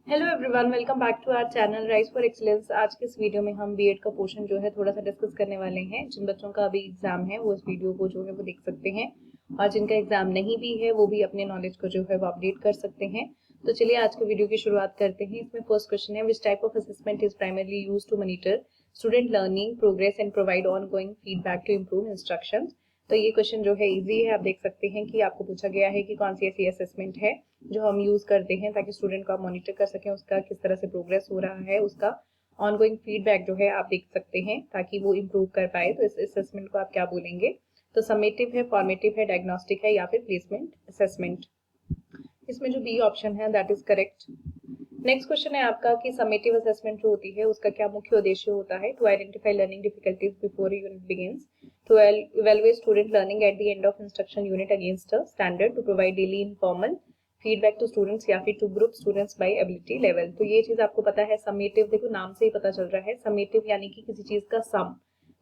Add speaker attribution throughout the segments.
Speaker 1: Hello everyone, welcome back to our channel rise for excellence. आज के इस video में हम बीएड का पोर्शन जो है थोड़ा सा डिस्कस करने वाले हैं। जिन बच्चों का अभी एग्जाम है वो इस वीडियो को जो है वो देख सकते हैं, और जिनका एग्जाम नहीं भी है वो भी अपने नॉलेज को जो है वो अपडेट कर सकते हैं। तो चलिए आज के वीडियो की शुरुआत करते हैं। इसमें फर्स्ट क्वेश्चन है, which type of assessment is primarily used to monitor student learning progress and provide ongoing feedback to improve instructions. तो ये क्वेश्चन जो है इजी है। आप देख सकते हैं कि आपको पूछा गया है कि कौन सी ऐसी असेसमेंट है जो हम यूज करते हैं ताकि स्टूडेंट को आप मॉनिटर कर सकें, उसका किस तरह से प्रोग्रेस हो रहा है, उसका ऑनगोइंग फीडबैक जो है आप देख सकते हैं ताकि वो इम्प्रूव कर पाए। तो इस असेसमेंट को आप क्या बोलेंगे? तो समेटिव है, फॉर्मेटिव है, डायग्नोस्टिक है या फिर प्लेसमेंट असेसमेंट। इसमें जो बी ऑप्शन है that is correct. Next question है आपका कि समेटिव असेसमेंट जो होती है उसका क्या मुख्य उद्देश्य होता है? To identify learning difficulties before unit begins, to evaluate student learning at the end of instruction unit against a standard, to provide daily informal feedback to students या फिर to group students by ability level. तो ये चीज आपको पता है। Summative देखो नाम से ही पता चल रहा है, समेटिव यानी कि किसी चीज का सम।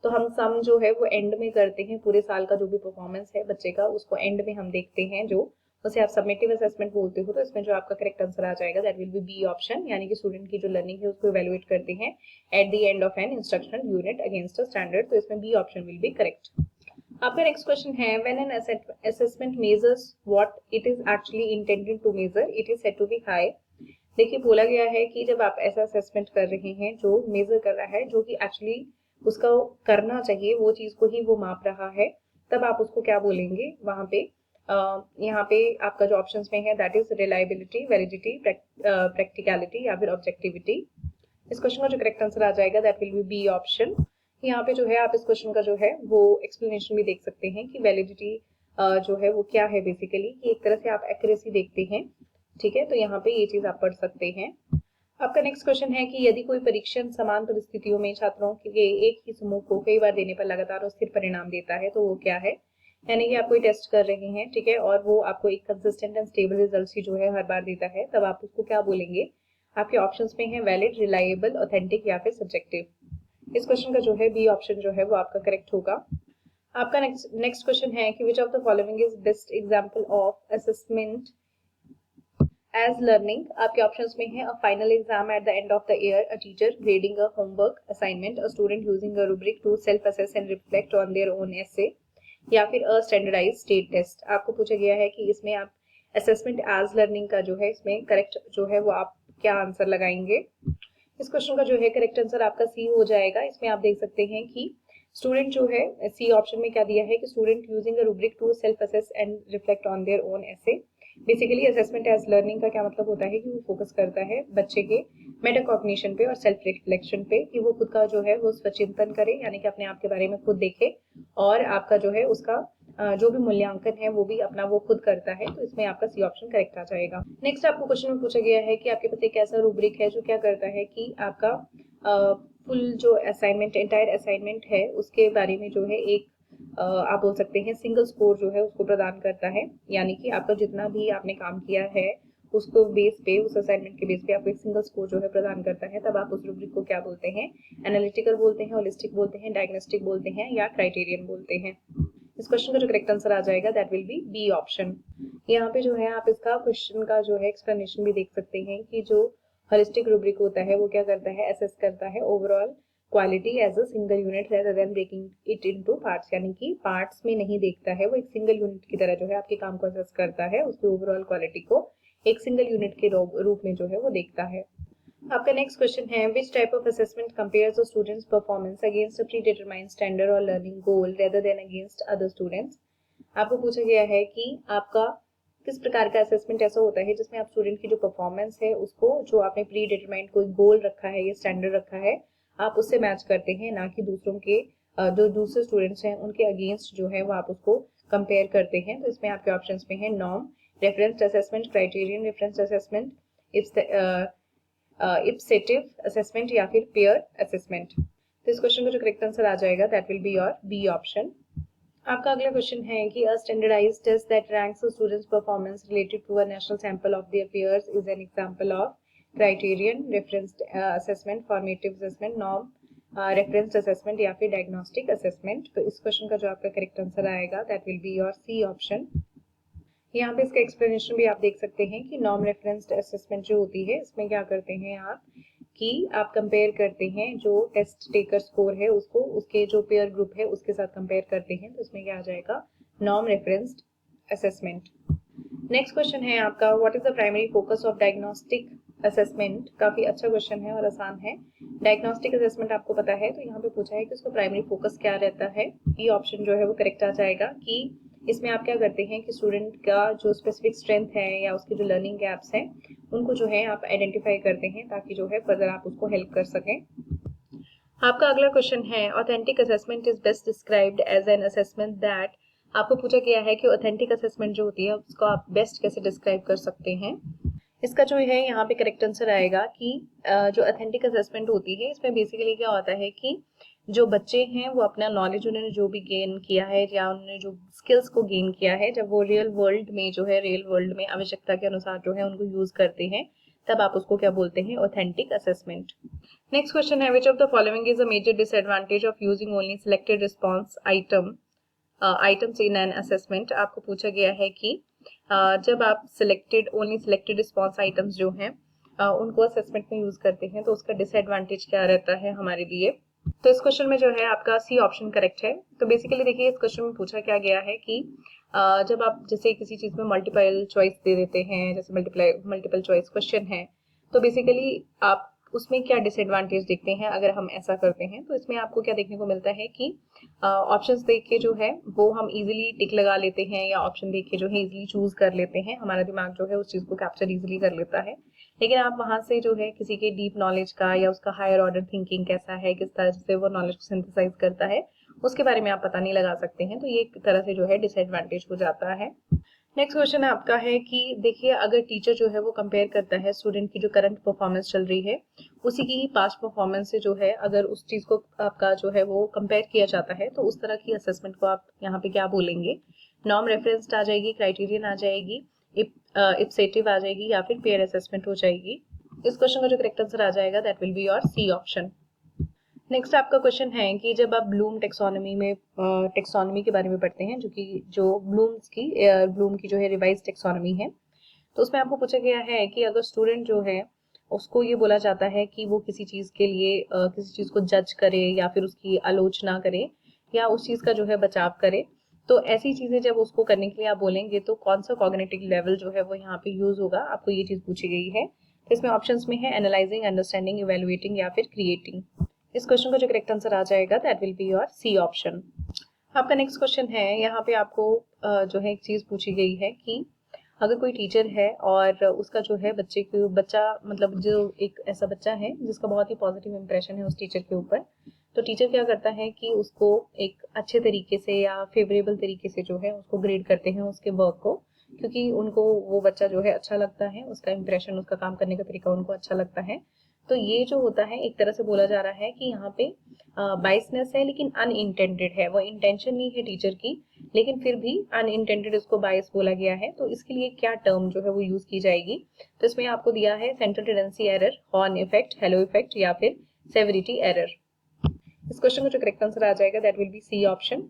Speaker 1: तो हम सम जो है वो एंड में करते हैं, पूरे साल का जो भी परफॉर्मेंस है बच्चे का उसको एंड में हम देखते हैं, जो उसे आप समेटिव असेसमेंट बोलते हो। तो इसमें जो आपका करेक्ट आंसर आ जाएगा that will be B option, यानी कि स्टूडेंट की जो लर्निंग है उसको इवेलुएट करते हैं at the end of an instructional unit against a standard. तो इसमें B option will be correct. आपका नेक्स्ट क्वेश्चन है, when an assessment measures what it is actually intended to measure it is said to be high. देखिए बोला गया है कि जब आप ऐसा असेसमेंट कर रहे हैं जो मेजर कर रहा है, जो कि एक्चुअली उसका करना चाहिए वो चीज को ही वो माप रहा है, तब आप उसको क्या बोलेंगे वहां पे? यहाँ पे आपका जो ऑप्शंस में है that is reliability, validity, practicality या फिर ऑब्जेक्टिविटी। इस क्वेश्चन का जो करेक्ट आंसर आ जाएगा that will be B option. यहाँ पे जो है आप इस क्वेश्चन का जो है वो एक्सप्लेनेशन भी देख सकते हैं कि वैलिडिटी जो है वो क्या है। बेसिकली कि एक तरह से आप एक्यूरेसी देखते हैं, ठीक है। तो यहाँ पे ये चीज आप पढ़ सकते हैं। आपका नेक्स्ट क्वेश्चन है कि यदि कोई परीक्षण समान परिस्थितियों में छात्रों के एक ही समूह को कई बार देने पर लगातार और स्थिर परिणाम देता है तो वो क्या है? यानी कि आप कोई टेस्ट कर रहे हैं, ठीक है, और वो आपको एक कंसिस्टेंट एंड स्टेबल रिजल्ट ही जो है हर बार देता है, तब आप उसको क्या बोलेंगे? आपके ऑप्शंस में है वैलिड, रिलायबल, ऑथेंटिक या फिर सब्जेक्टिव। इस क्वेश्चन का जो है बी ऑप्शन जो है वो आपका करेक्ट होगा। आपका नेक्स्ट क्वेश्चन है कि which of the following is best example of assessment as learning. आपके ऑप्शंस में है a final exam at the end of the year, a teacher grading a homework assignment, a student using a rubric to self assess and reflect on their own essay, या फिर अ standardised state test. आपको पूछा गया है कि इसमें आप assessment as learning का जो है इसमें करेक्ट जो है वो आप क्या आंसर लगाएंगे? इस क्वेश्चन का जो है करेक्ट आंसर आपका सी हो जाएगा। इसमें आप देख सकते हैं कि स्टूडेंट जो है सी ऑप्शन में क्या दिया है कि student using a rubric to self assess and reflect on their own essay. Basically assessment as learning का क्या मतलब होता है कि वो फोकस करता है बच्चे के मेटाकॉग्निशन पे और सेल्फ रिफ्लेक्शन पे, कि वो खुद का जो है वो स्वचिंतन करे, यानी कि अपने आप के बारे में खुद देखे, और आपका जो है उसका जो भी मूल्यांकन है वो भी अपना वो खुद करता है। तो इसमें आपका सी ऑप्शन करेक्ट आ जाएगा। नेक्स्ट आपको क्वेश्चन में पूछा गया है कि आपके पास एक ऐसा रूब्रिक है जो क्या करता है कि आपका फुल जो असाइनमेंट, एंटायर असाइनमेंट है उसके बारे में जो है एक आप बोल सकते हैं सिंगल स्कोर जो है उसको प्रदान करता है। यानी कि आपका जितना भी आपने काम किया है उसको बेस पे, उस असाइनमेंट के बेस पे आपको एक सिंगल स्कोर जो है प्रदान करता है, तब आप उस रूब्रिक को क्या बोलते हैं? एनालिटिकल बोलते हैं, होलिस्टिक बोलते हैं, डायग्नोस्टिक बोलते हैं या क्राइटेरियन बोलते हैं। इस क्वेश्चन का जो करेक्ट आंसर आ जाएगा that will be B option. यहाँ पे जो है आप इसका क्वेश्चन का जो है एक्सप्लेनेशन भी देख सकते हैं कि जो होलिस्टिक रूब्रिक होता है वो क्या करता है? असेस करता है overall quality as a single unit rather than breaking it into parts, यानी कि पार्ट्स में नहीं देखता है, वो एक सिंगल यूनिट की तरह जो है आपके काम को असेस करता है, उसकी ओवरऑल क्वालिटी को एक सिंगल यूनिट के रूप में जो है वो देखता है। आपका नेक्स्ट क्वेश्चन है, which type of assessment compares a student's performance against a predetermined standard और learning goal rather than against other students. आपको पूछा गया है कि आपका किस प्रकार का असेसमेंट ऐसा होता है जिसमें आप स्टूडेंट की जो परफॉर्मेंस है उसको, जो आपने प्री डिटरमाइंड कोई गोल रखा है या स्टैंडर्ड रखा है, आप उससे मैच करते हैं, ना कि दूसरों के जो दूसरे स्टूडेंट्स हैं उनके अगेंस्ट जो है वो आप उसको कंपेयर करते हैं। तो इसमें आपके ऑप्शंस में है norm, reference assessment, criterion reference assessment, ipsative assessment या फिर पेयर असेसमेंट। तो इस क्वेश्चन का जो करेक्ट आंसर आ जाएगा that will be your B option. आपका अगला क्वेश्चन है कि a standardised test that ranks a student's performance related to a national sample of their peers is an example of criterion, reference assessment, formative assessment, norm, reference assessment या फिर diagnostic assessment. तो इस question का जो आपका correct answer आएगा that will be your C option. यहाँ पे इसका एक्सप्लेनेशन भी आप देख सकते हैं कि नॉर्म रेफरेंस्ड असेसमेंट जो होती है इसमें क्या करते हैं आप कि आप कंपेयर करते हैं जो टेस्ट टेकर स्कोर है उसको उसके जो पेयर ग्रुप है उसके साथ कंपेयर करते हैं, तो इसमें क्या आ जाएगा norm referenced assessment. Next question है आपका what is the primary focus of diagnostic assessment. काफी अच्छा क्वेश्चन है और आसान है। डायग्नोस्टिक असेसमेंट आपको पता है, तो यहाँ पे पूछा है कि उसका प्राइमरी फोकस क्या रहता है। ये ऑप्शन जो है वो करेक्ट आ जाएगा कि इसमें आप क्या करते हैं कि स्टूडेंट का जो स्पेसिफिक स्ट्रेंथ है या उसके जो लर्निंग गैप्स हैं उनको जो है आप आइडेंटिफाई करते हैं ताकि जो है फर्दर आप उसको हेल्प कर सकें। आपका अगला क्वेश्चन है authentic assessment is best described as an assessment that. आपको पूछा गया है कि ऑथेंटिक असेसमेंट जो होती है उसको आप बेस्ट कैसे डिस्क्राइब कर सकते हैं। इसका जो है यहाँ पे करेक्ट आंसर आएगा कि जो ऑथेंटिक असेसमेंट होती है इसमें बेसिकली क्या होता है कि जो बच्चे हैं वो अपना नॉलेज उन्होंने जो भी गेन किया है या उन्होंने जो स्किल्स को गेन किया है जब वो रियल वर्ल्ड में जो है रियल वर्ल्ड में आवश्यकता के अनुसार जो है उनको यूज करते हैं, तब आप उसको क्या बोलते हैं ऑथेंटिक असेसमेंट। नेक्स्ट क्वेश्चन है which of the following is a major disadvantage of using only selected response items in an assessment. आपको पूछा गया है कि जब आप ओनली सिलेक्टेड रिस्पॉन्स आइटम्स जो हैं उनको असेसमेंट में यूज करते हैं तो उसका डिसएडवांटेज क्या रहता है हमारे लिए। तो इस क्वेश्चन में जो है आपका सी ऑप्शन करेक्ट है। तो बेसिकली देखिए इस क्वेश्चन में पूछा क्या गया है कि जब आप जैसे किसी चीज में मल्टीपल चॉइस दे देते हैं, जैसे मल्टीपल चॉइस क्वेश्चन है, तो बेसिकली आप उसमें क्या डिसएडवांटेज देखते हैं अगर हम ऐसा करते हैं। तो इसमें आपको क्या देखने को मिलता है कि ऑप्शंस देख के जो है वो हम इजीली टिक लगा लेते हैं या ऑप्शन देख के जो है इजीली चूज कर लेते हैं, हमारा दिमाग जो है उस चीज को कैप्चर इजीली कर लेता है। लेकिन आप वहां से जो है किसी के डीप नॉलेज का या उसका हायर ऑर्डर थिंकिंग कैसा है, किस तरह से वो नॉलेज को सिंथेसाइज करता है, उसके बारे में आप पता नहीं लगा सकते हैं। तो ये एक तरह से जो है डिसएडवांटेज हो जाता है। नेक्स्ट क्वेश्चन आपका है कि देखिए अगर टीचर जो है वो कंपेयर करता है स्टूडेंट की जो करंट परफॉर्मेंस चल रही है उसी की ही पास्ट परफॉर्मेंस से जो है अगर उस चीज को आपका जो है वो कंपेयर किया जाता है तो उस तरह की असेसमेंट को आप यहाँ पे क्या बोलेंगे। नॉर्म रेफरेंस्ड आ जाएगी, क्राइटेरियन आ जाएगी, इप्सेटिव आ जाएगी या फिर पेयर असेसमेंट हो जाएगी। इस क्वेश्चन का जो करेक्ट आंसर आ जाएगा that will be your C option. Next आपका क्वेश्चन है कि जब आप ब्लूम टेक्सोनॉमी में टेक्सोनॉमी के बारे में पढ़ते हैं जो ब्लूम की जो है रिवाइज टेक्सोनॉमी है, तो उसमें आपको पूछा गया है कि अगर स्टूडेंट जो है उसको ये बोला जाता है कि वो किसी चीज के लिए किसी चीज को जज करे या फिर उसकी आलोचना करे या उस चीज का जो है बचाव करे, तो ऐसी चीजें जब उसको करने के लिए आप बोलेंगे तो कौन सा कॉग्निटिव लेवल जो है वो यहाँ पे यूज होगा, आपको ये चीज पूछी गई है। तो इसमें ऑप्शंस में है एनालाइजिंग, अंडरस्टैंडिंग, इवेलुएटिंग या फिर क्रिएटिंग। इस क्वेश्चन का जो करेक्ट आंसर आ जाएगा that will be your C option. आपका नेक्स्ट क्वेश्चन है, यहाँ पे आपको जो है एक चीज पूछी गई है कि अगर कोई टीचर है और उसका जो है बच्चा मतलब जो एक ऐसा बच्चा है जिसका बहुत ही पॉजिटिव इंप्रेशन है उस टीचर के ऊपर, तो टीचर क्या करता है कि उसको एक अच्छे तरीके से या फेवरेबल तरीके से जो है उसको ग्रेड करते हैं उसके वर्क को, क्योंकि उनको वो बच्चा जो है अच्छा लगता है, उसका इंप्रेशन, उसका काम करने का तरीका उनको अच्छा लगता है। तो ये जो होता है एक तरह से बोला जा रहा है कि यहाँ पे बाइसनेस है लेकिन अनइंटेंडेड है, वो इंटेंशन नहीं है टीचर की लेकिन फिर भी अनइंटेंडेड उसको बायस बोला गया है। तो इसके लिए क्या टर्म जो है वो यूज की जाएगी, तो इसमें आपको दिया है central tendency error, horn effect, hello effect या फिर सेवरिटी एरर। इस क्वेश्चन का जो करेक्ट आंसर आ जाएगा that will be C option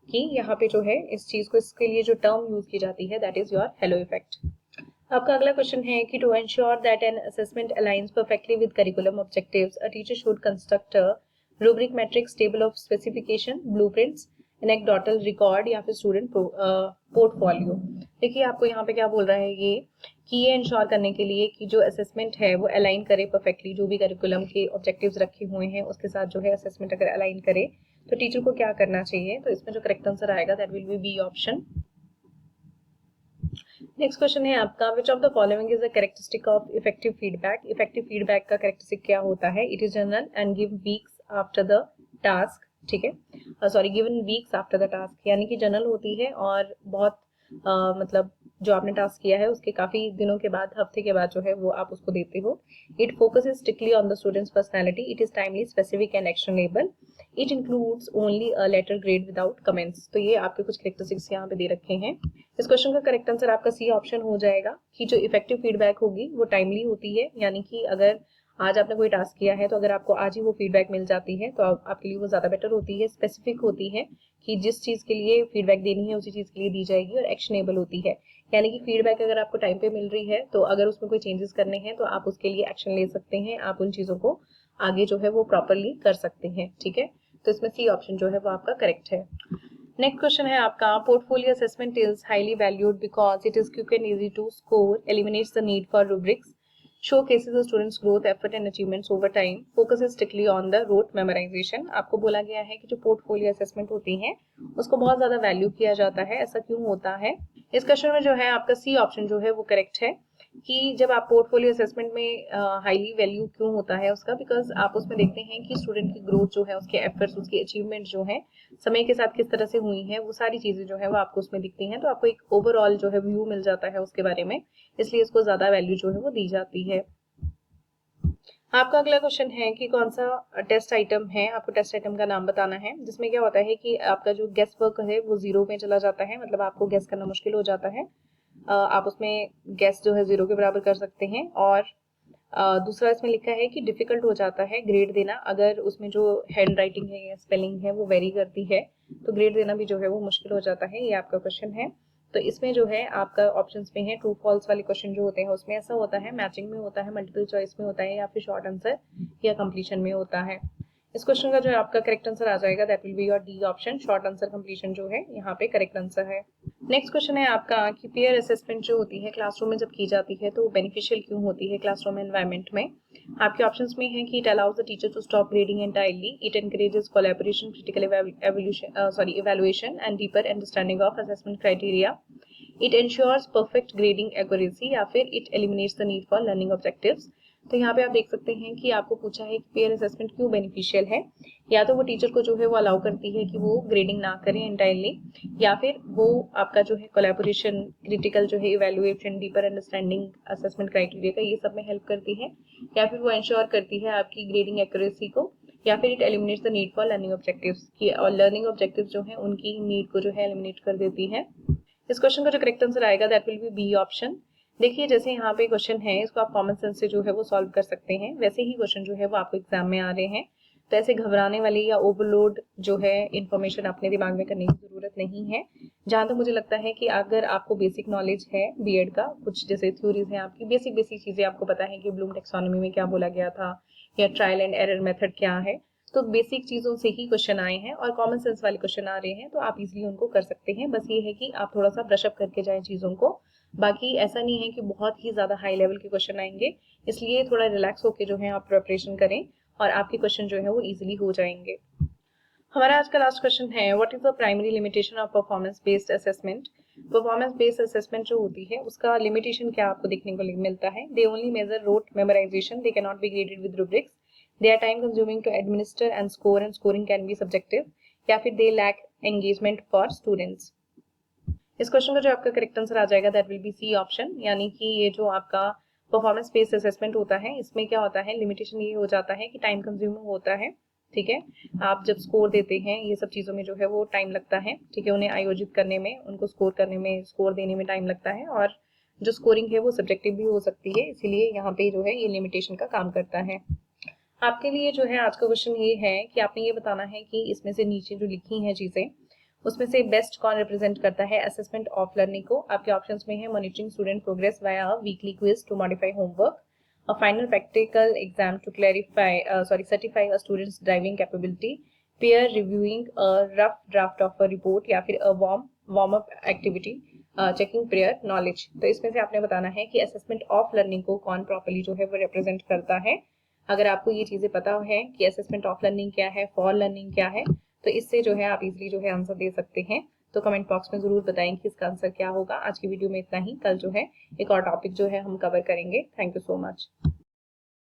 Speaker 1: कि यहाँ पे जो है इस चीज को इसके लिए जो टर्म यूज की जाती है that is your halo effect. आपका अगला क्वेश्चन है कि to ensure that an assessment aligns perfectly with curriculum objectives a teacher should construct a rubric matrix, table of specification, blueprints, anecdotal record या फिर student portfolio. देखिए आपको यहाँ पे क्या बोल रहा है ये कि ये इंश्योर करने के लिए कि जो असेसमेंट है वो अलाइन करे परफेक्टली, जो भी करिकुलम के ऑब्जेक्टिव्स रखे हुए हैं उसके साथ जो है असेसमेंट अगर अलाइन करे तो टीचर को क्या करना चाहिए। तो इसमें जो करेक्ट आंसर आएगा that will B option. Next question है आपका विच of the following is the characteristic of effective feedback. Effective feedback का कैरेक्टरिस्टिक क्या होता है। It is general and give weeks after the task, ठीक है, sorry given weeks after the task, यानी कि जनरल होती है और बहुत मतलब जो आपने टास्क किया है उसके काफी दिनों के बाद, हफ्ते के बाद जो है वो आप उसको देते हो। It focuses strictly on the student's personality, it is timely, specific and actionable, it includes only a letter grade without comments. तो ये आपके कुछ कैरेक्टरिस्टिक्स यहाँ पे दे रखे हैं। इस क्वेश्चन का करेक्ट आंसर आपका सी ऑप्शन हो जाएगा कि जो इफेक्टिव फीडबैक होगी वो टाइमली होती है, यानी कि अगर आज आपने कोई टास्क किया है तो अगर आपको आज ही वो फीडबैक मिल जाती है तो आपके लिए वो ज़्यादा बेटर होती है। स्पेसिफिक होती है कि जिस चीज़ के लिए फीडबैक देनी है उसी चीज़ के लिए दी जाएगी, और एक्शनेबल होती है यानी कि फीडबैक अगर आपको टाइम पे मिल रही है तो अगर उसमें कोई चेंजेस करने हैं तो आप उसके लिए एक्शन ले सकते हैं, आप उन चीज़ों को आगे जो है वो प्रॉपरली कर सकते हैं। ठीक है, तो इसमें सी ऑप्शन जो है वो आपका करेक्ट है। नेक्स्ट क्वेश्चन है आपका, portfolio assessment is highly valued because it is quick and easy to score, eliminates the need for rubrics, showcases the students growth effort and achievements over time, focuses strictly on the rote memorization। आपको बोला गया है कि जो portfolio assessment होती हैं उसको बहुत ज्यादा वैल्यू किया जाता है, ऐसा क्यों होता है? इस क्वेश्चन में जो है आपका सी ऑप्शन जो है वो करेक्ट है कि जब आप पोर्टफोलियो असेसमेंट में हाईली वैल्यू क्यों होता है उसका, बिकॉज आप उसमें देखते हैं कि स्टूडेंट की ग्रोथ जो है, उसके एफर्ट्स, उसकी अचीवमेंट जो है समय के साथ किस तरह से हुई हैं, वो सारी चीजें जो है वो आपको उसमें दिखती हैं, तो आपको एक ओवरऑल जो है व्यू मिल जाता है उसके बारे में, इसलिए इसको ज्यादा वैल्यू जो है वो दी जाती है। आपका अगला क्वेश्चन है कि कौन सा टेस्ट आइटम है, आपको टेस्ट आइटम का नाम बताना है, जिसमें क्या होता है कि आपका जो गेस वर्क है वो जीरो में चला जाता है, मतलब आपको गेस करना मुश्किल हो जाता है। आप उसमें गेस जो है जीरो के बराबर कर सकते हैं। और दूसरा इसमें लिखा है कि डिफिकल्ट हो जाता है ग्रेड देना, अगर उसमें जो हैंड राइटिंग है या स्पेलिंग है वो वेरी करती है तो ग्रेड देना भी जो है वो मुश्किल हो जाता है। ये आपका क्वेश्चन है। तो इसमें जो है आपका ऑप्शंस में है ट्रू फॉल्स वाले क्वेश्चन जो होते हैं उसमें ऐसा होता है, मैचिंग में होता है, मल्टीपल चॉइस में होता है, या फिर शॉर्ट आंसर या कंप्लीशन में होता है। इस क्वेश्चन का जो आपका करेक्ट आंसर आ जाएगा that will be your D option, short answer completion जो है यहाँ पे करेक्ट आंसर है। नेक्स्ट क्वेश्चन है आपका कि पेयर असेसमेंट जो होती है क्लासरूम में जब की जाती है तो बेनिफिशियल क्यों होती है क्लासरूम एनवायरनमेंट में? आपके ऑप्शंस में है कि it allows the teacher to stop grading entirely, it encourages collaboration, critical evaluation and deeper understanding of assessment criteria, it ensures perfect grading accuracy, या फिर it eliminates the need for learning objectives. तो यहाँ पे आप देख सकते हैं कि आपको पूछा है कि पेयर असेसमेंट क्यों बेनिफिशियल है। या तो वो टीचर को जो है वो अलाउ करती है कि वो ग्रेडिंग ना करें एंटायरली, या फिर वो आपका जो है कोलैबोरेशन, क्रिटिकल जो है evaluation, deeper understanding assessment criteria का, ये सब में हेल्प करती है, या फिर वो इंश्योर करती है आपकी ग्रेडिंग एक्यूरेसी को, या फिर it eliminates the need for learning objectives की, और लर्निंग ऑब्जेक्टिव्स जो है उनकी नीड को जो है एलिमिनेट कर देती है। इस क्वेश्चन का जो करेक्ट आंसर आएगा that will be B option. देखिए जैसे यहाँ पे क्वेश्चन है इसको आप कॉमन सेंस से जो है वो सॉल्व कर सकते हैं, वैसे ही क्वेश्चन जो है वो आपको एग्जाम में आ रहे हैं, तो ऐसे घबराने वाली या ओवरलोड जो है इन्फॉर्मेशन अपने दिमाग में करने की जरूरत नहीं है। जहाँ तक मुझे लगता है कि अगर आपको बेसिक नॉलेज है बीएड का, कुछ जैसे थ्योरीज हैं आपकी, बेसिक बेसिक चीजें आपको पता है कि ब्लूम टेक्सोनॉमी में क्या बोला गया था या ट्रायल एंड एरर मेथड क्या है, तो बेसिक चीजों से ही क्वेश्चन आए हैं और कॉमन सेंस वाले क्वेश्चन आ रहे हैं, तो आप इजीली उनको कर सकते हैं। बस ये है कि आप थोड़ा सा ब्रश अप करके जाएं चीजों को, बाकी ऐसा नहीं है कि बहुत ही ज्यादा हाई लेवल के क्वेश्चन आएंगे, इसलिए थोड़ा रिलैक्स होके जो है आप प्रिपरेशन करें और आपके क्वेश्चन जो है वो इजीली हो जाएंगे। हमारा आज का लास्ट क्वेश्चन है, what is the primary limitation of performance based assessment? Performance based assessment जो होती है उसका लिमिटेशन क्या आपको देखने को मिलता है? They only major rote memorization, they can not be graded with rubrics, they are time consuming to administer and scoring can be subjective, या फिर they lack engagement for students। इस क्वेश्चन का जो आपका करेक्ट आंसर आ जाएगा that will be C option, यानी कि ये जो आपका परफॉर्मेंस बेस्ड असेसमेंट होता है इसमें क्या होता है, लिमिटेशन ये हो जाता है कि टाइम कंज्यूमिंग होता है। ठीक है, आप जब स्कोर देते हैं ये सब चीज़ों में जो है वो टाइम लगता है। ठीक है, उन्हें आयोजित करने में, उनको स्कोर करने में, स्कोर देने में टाइम लगता है, और जो स्कोरिंग है वो सब्जेक्टिव भी हो सकती है, इसीलिए यहाँ पे जो है ये लिमिटेशन का काम करता है। आपके लिए जो है आज का क्वेश्चन ये है कि आपने ये बताना है कि इसमें से नीचे जो लिखी हैं चीज़ें उसमें से बेस्ट कौन रिप्रेजेंट करता है असेसमेंट ऑफ लर्निंग को। आपके ऑप्शंस में है monitoring student progress via weekly quiz to modify homework, a final practical exam to certify a student's driving capability, peer reviewing a rough draft of a report, या फिर a warm up activity checking prior knowledge. तो इसमें से आपने बताना है कि assessment of learning को कौन प्रॉपर्ली जो है वो रिप्रेजेंट करता है। अगर आपको ये चीज़ें पता है कि असेसमेंट ऑफ लर्निंग क्या है, फॉर लर्निंग क्या है, तो इससे जो है आप इजीली जो है आंसर दे सकते हैं। तो कमेंट बॉक्स में जरूर बताएं कि इसका आंसर क्या होगा। आज की वीडियो में इतना ही, कल जो है एक और टॉपिक जो है हम कवर करेंगे। Thank you so much.